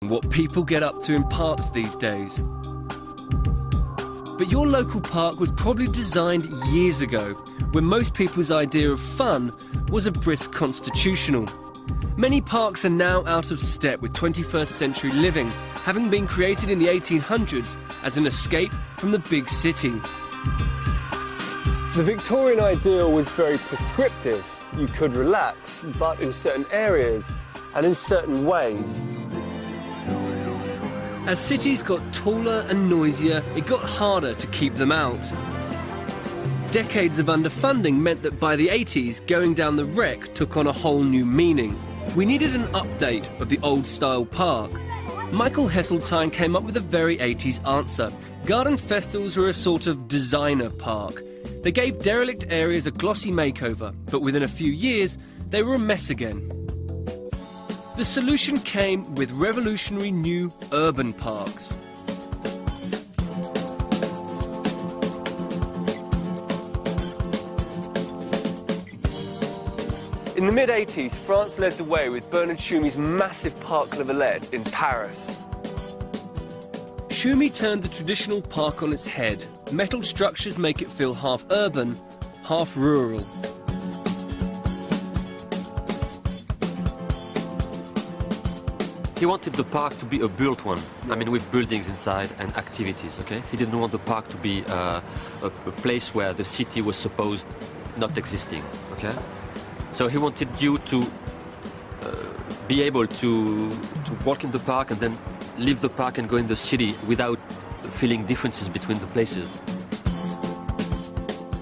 what people get up to in parks these days. But your local park was probably designed years ago, when most people's idea of fun was a brisk constitutional. Many parks are now out of step with 21st century living, having been created in the 1800s as an escape from the big city. The Victorian ideal was very prescriptive. You could relax, but in certain areas and in certain ways. As cities got taller and noisier, it got harder to keep them out. Decades of underfunding meant that by the 80s, going down the Wreck took on a whole new meaning. We needed an update of the old-style park. Michael Heseltine came up with a very 80s answer. Garden festivals were a sort of designer park. They gave derelict areas a glossy makeover, but within a few years, they were a mess again. The solution came with revolutionary new urban parks. In the mid-80s, France led the way with Bernard Tschumy's massive Parc La Villette in Paris. Tschumi turned the traditional park on its head. Metal structures make it feel half urban, half rural. He wanted the park to be a built one, I mean with buildings inside and activities, okay? He didn't want the park to be a place where the city was supposed not existing, okay? So he wanted you to be able to walk in the park and then leave the park and go in the city without feeling differences between the places.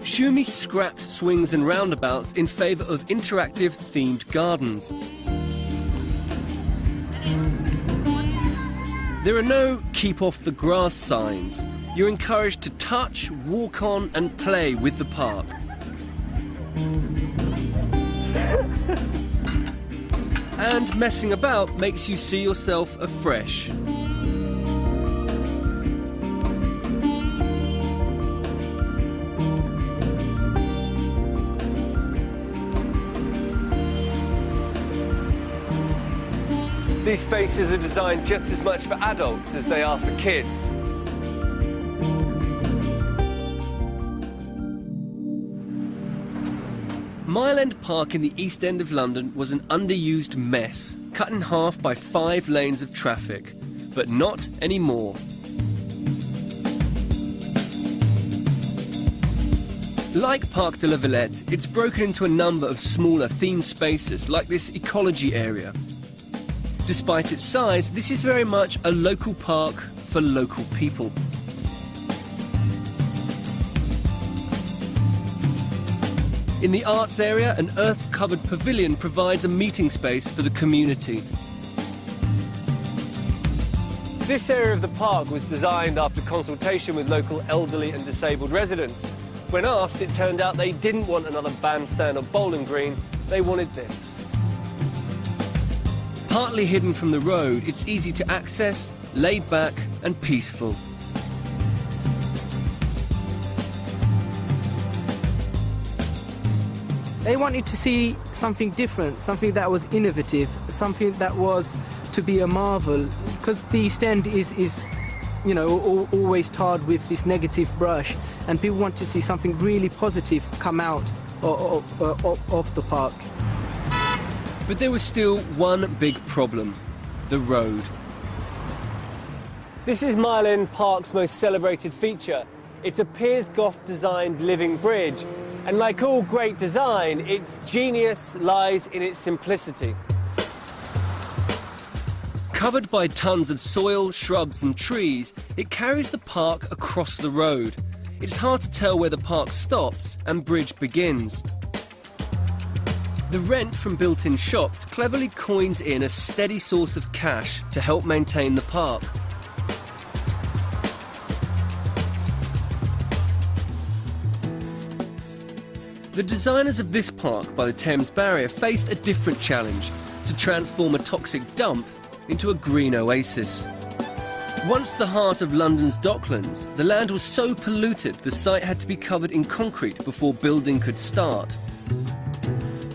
Tschumi scrapped swings and roundabouts in favour of interactive themed gardens. There are no keep off the grass signs. You're encouraged to touch, walk on and play with the park. And messing about makes you see yourself afresh. These spaces are designed just as much for adults as they are for kids. Mile End Park in the East End of London was an underused mess, cut in half by 5 lanes of traffic. But not anymore. Like Parc de la Villette, it's broken into a number of smaller themed spaces, like this ecology area. Despite its size, this is very much a local park for local people. In the arts area, an earth-covered pavilion provides a meeting space for the community. This area of the park was designed after consultation with local elderly and disabled residents. When asked, it turned out they didn't want another bandstand or bowling green, they wanted this. Partly hidden from the road, it's easy to access, laid back and peaceful. They wanted to see something different, something that was innovative, something that was to be a marvel, because the East End is you know, always tarred with this negative brush, and people want to see something really positive come out of the park. But there was still one big problem: the road. This is Mile End Park's most celebrated feature. It's a Piers Goff-designed living bridge, and like all great design, its genius lies in its simplicity. Covered by tons of soil, shrubs and trees, it carries the park across the road. It's hard to tell where the park stops and bridge begins. The rent from built-in shops cleverly coins in a steady source of cash to help maintain the park. The designers of this park by the Thames Barrier faced a different challenge: to transform a toxic dump into a green oasis. Once the heart of London's docklands, the land was so polluted the site had to be covered in concrete before building could start.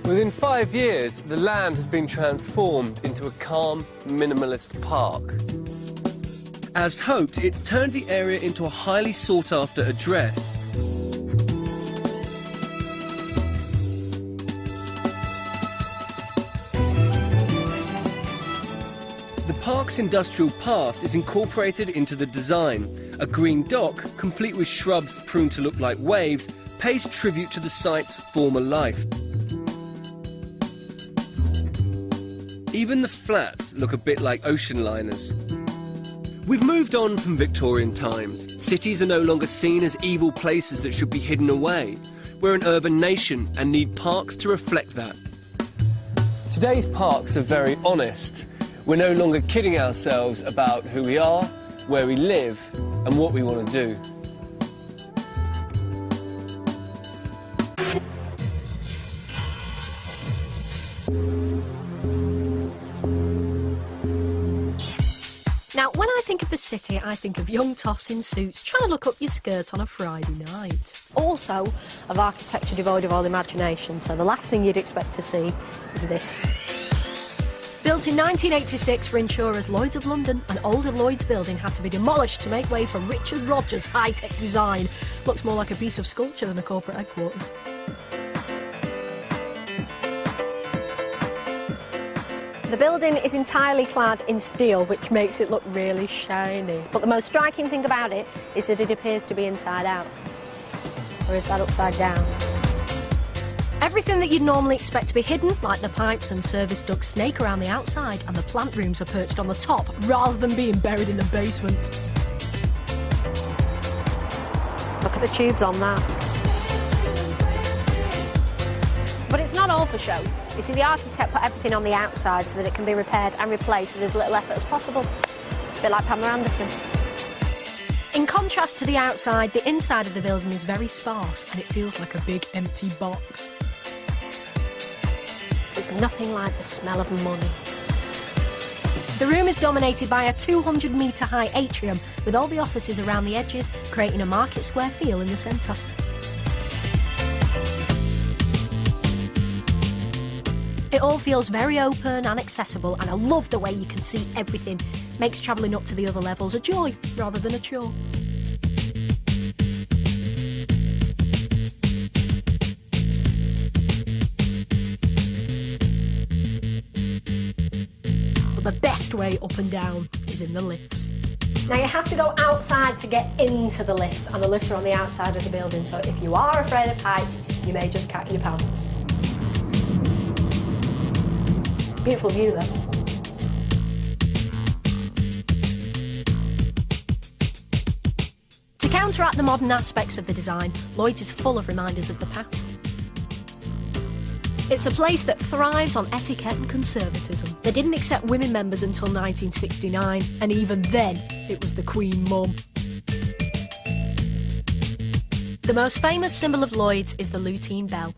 Within 5 years, the land has been transformed into a calm, minimalist park. As hoped, it's turned the area into a highly sought-after address. The park's industrial past is incorporated into the design. A green dock, complete with shrubs pruned to look like waves, pays tribute to the site's former life. Even the flats look a bit like ocean liners. We've moved on from Victorian times. Cities are no longer seen as evil places that should be hidden away. We're an urban nation and need parks to reflect that. Today's parks are very honest. We're no longer kidding ourselves about who we are, where we live, and what we want to do. Now, when I think of the city, I think of young toffs in suits trying to look up your skirt on a Friday night. Also of architecture devoid of all imagination, so the last thing you'd expect to see is this. Built in 1986 for insurers Lloyd's of London, an older Lloyd's building had to be demolished to make way for Richard Rogers' high-tech design. Looks more like a piece of sculpture than a corporate headquarters. The building is entirely clad in steel, which makes it look really shiny. But the most striking thing about it is that it appears to be inside out. Or is that upside down? Everything that you'd normally expect to be hidden, like the pipes and service ducts, snake around the outside, and the plant rooms are perched on the top rather than being buried in the basement. Look at the tubes on that. But it's not all for show. You see, the architect put everything on the outside so that it can be repaired and replaced with as little effort as possible. A bit like Pamela Anderson. In contrast to the outside, the inside of the building is very sparse and it feels like a big empty box. There's nothing like the smell of money. The room is dominated by a 200-metre high atrium with all the offices around the edges, creating a market square feel in the centre. It all feels very open and accessible, and I love the way you can see everything. Makes travelling up to the other levels a joy rather than a chore. But the best way up and down is in the lifts. Now, you have to go outside to get into the lifts, and the lifts are on the outside of the building, so if you are afraid of heights, you may just cat your pants. Beautiful view, though. To counteract the modern aspects of the design, Lloyd's is full of reminders of the past. It's a place that thrives on etiquette and conservatism. They didn't accept women members until 1969, and even then, it was the Queen Mum. The most famous symbol of Lloyd's is the Lutein Bell.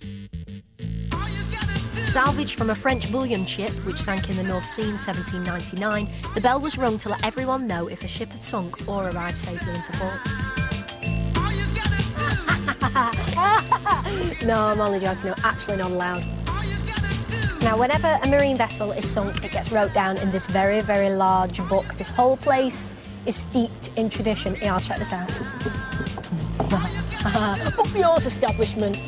Salvaged from a French bullion ship which sank in the North Sea in 1799, the bell was rung to let everyone know if a ship had sunk or arrived safely into port. No, I'm only joking. No, actually not allowed. Now, whenever a marine vessel is sunk, it gets wrote down in this very, very large book. This whole place is steeped in tradition. Yeah, I'll check this out. Up yours, establishment.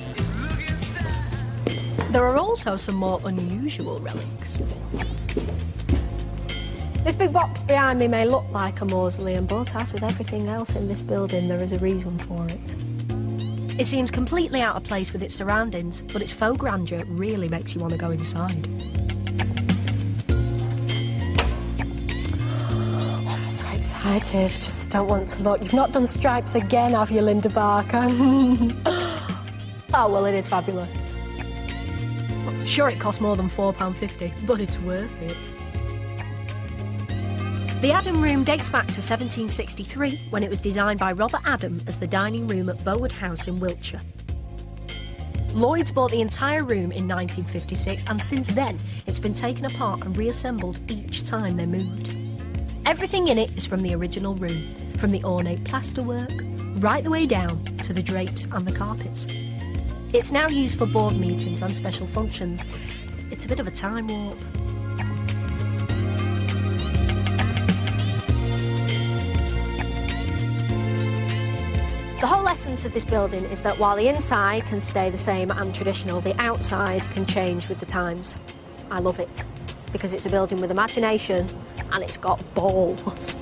There are also some more unusual relics. This big box behind me may look like a mausoleum, but as with everything else in this building, there is a reason for it. It seems completely out of place with its surroundings, but its faux grandeur really makes you want to go inside. I'm so excited, just don't want to look. You've not done stripes again, have you, Linda Barker? Oh, well, it is fabulous. I'm sure it costs more than £4.50, but it's worth it. The Adam Room dates back to 1763, when it was designed by Robert Adam as the dining room at Bowood House in Wiltshire. Lloyd's bought the entire room in 1956, and since then, it's been taken apart and reassembled each time they moved. Everything in it is from the original room, from the ornate plasterwork, right the way down to the drapes and the carpets. It's now used for board meetings and special functions. It's a bit of a time warp. The whole essence of this building is that while the inside can stay the same and traditional, the outside can change with the times. I love it, because it's a building with imagination and it's got balls.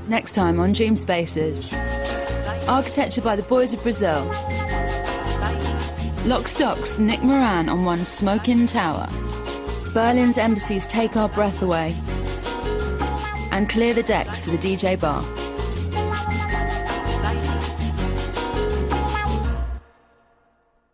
Next time on Dreamspaces. Architecture by the Boys of Brazil. Lock Stock's Nick Moran on one smoking tower. Berlin's embassies take our breath away. And clear the decks to the DJ bar.